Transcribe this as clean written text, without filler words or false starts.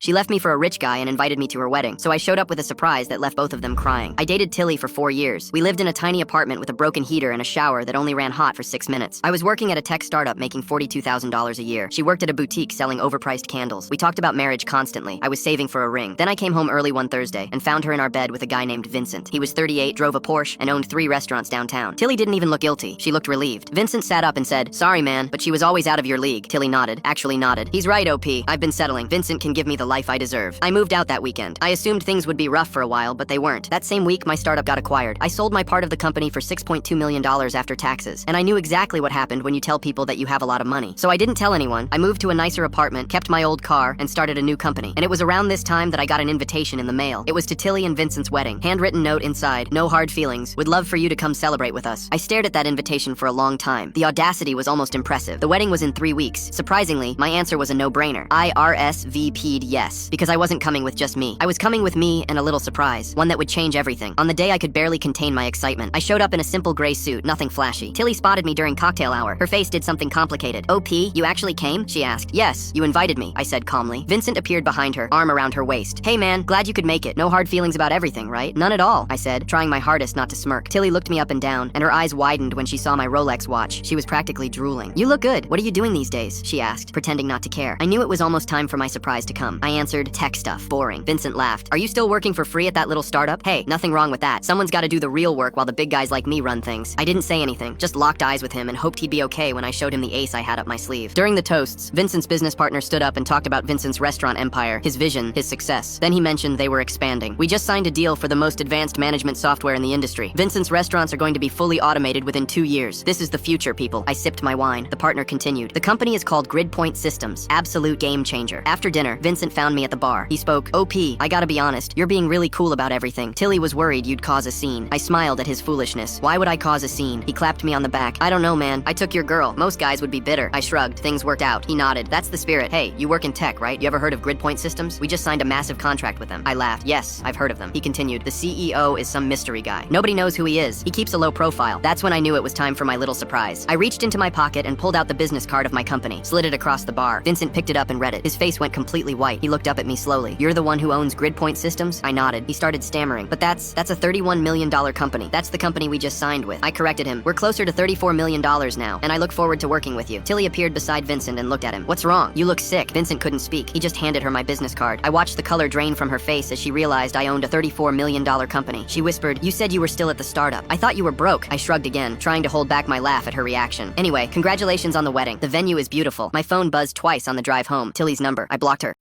She left me for a rich guy and invited me to her wedding, so I showed up with a surprise that left both of them crying. I dated Tilly for 4 years. We lived in a tiny apartment with a broken heater and a shower that only ran hot for 6 minutes. I was working at a tech startup making $42,000 a year. She worked at a boutique selling overpriced candles. We talked about marriage constantly. I was saving for a ring. Then I came home early one Thursday and found her in our bed with a guy named Vincent. He was 38, drove a Porsche, and owned 3 restaurants downtown. Tilly didn't even look guilty. She looked relieved. Vincent sat up and said, "Sorry, man, but she was always out of your league." Tilly nodded. Actually nodded. "He's right, OP. I've been settling. Vincent can give me the life I deserve." I moved out that weekend. I assumed things would be rough for a while, but they weren't. That same week, my startup got acquired. I sold my part of the company for $6.2 million after taxes, and I knew exactly what happened when you tell people that you have a lot of money. So I didn't tell anyone. I moved to a nicer apartment, kept my old car, and started a new company. And it was around this time that I got an invitation in the mail. It was to Tilly and Vincent's wedding. Handwritten note inside, "No hard feelings. Would love for you to come celebrate with us." I stared at that invitation for a long time. The audacity was almost impressive. The wedding was in 3 weeks. Surprisingly, my answer was a no-brainer. I RSVP'd yes, because I wasn't coming with just me. I was coming with me and a little surprise, one that would change everything. On the day, I could barely contain my excitement. I showed up in a simple gray suit, nothing flashy. Tilly spotted me during cocktail hour. Her face did something complicated. "OP, you actually came?" she asked. "Yes, you invited me," I said calmly. Vincent appeared behind her, arm around her waist. "Hey man, glad you could make it. No hard feelings about everything, right?" "None at all," I said, trying my hardest not to smirk. Tilly looked me up and down, and her eyes widened when she saw my Rolex watch. She was practically drooling. "You look good. What are you doing these days?" she asked, pretending not to care. I knew it was almost time for my surprise to come. I answered, "Tech stuff. Boring." Vincent laughed. "Are you still working for free at that little startup?" "Hey, nothing wrong with that. Someone's got to do the real work while the big guys like me run things." I didn't say anything, just locked eyes with him and hoped he'd be okay when I showed him the ace I had up my sleeve. During the toasts, Vincent's business partner stood up and talked about Vincent's restaurant empire, his vision, his success. Then he mentioned they were expanding. "We just signed a deal for the most advanced management software in the industry. Vincent's restaurants are going to be fully automated within 2 years. This is the future, people." I sipped my wine. The partner continued. "The company is called GridPoint Systems. Absolute game changer." After dinner, Vincent found me at the bar. He spoke. "OP, I gotta be honest, you're being really cool about everything. Tilly was worried you'd cause a scene." I smiled at his foolishness. "Why would I cause a scene?" He clapped me on the back. "I don't know, man. I took your girl. Most guys would be bitter." I shrugged. Things worked out. He nodded. "That's the spirit. Hey, you work in tech, right? You ever heard of GridPoint Systems? We just signed a massive contract with them." I laughed. "Yes, I've heard of them." He continued. "The CEO is some mystery guy. Nobody knows who he is. He keeps a low profile." That's when I knew it was time for my little surprise. I reached into my pocket and pulled out the business card of my company, slid it across the bar. Vincent picked it up and read it. His face went completely white. He looked up at me slowly. "You're the one who owns GridPoint Systems?" I nodded. He started stammering. "But that's a $31 million company. That's the company we just signed with." I corrected him. "We're closer to $34 million now, and I look forward to working with you." Tilly appeared beside Vincent and looked at him. "What's wrong? You look sick." Vincent couldn't speak. He just handed her my business card. I watched the color drain from her face as she realized I owned a $34 million company. She whispered, "You said you were still at the startup. I thought you were broke." I shrugged again, trying to hold back my laugh at her reaction. "Anyway, congratulations on the wedding. The venue is beautiful." My phone buzzed twice on the drive home. Tilly's number. I blocked her.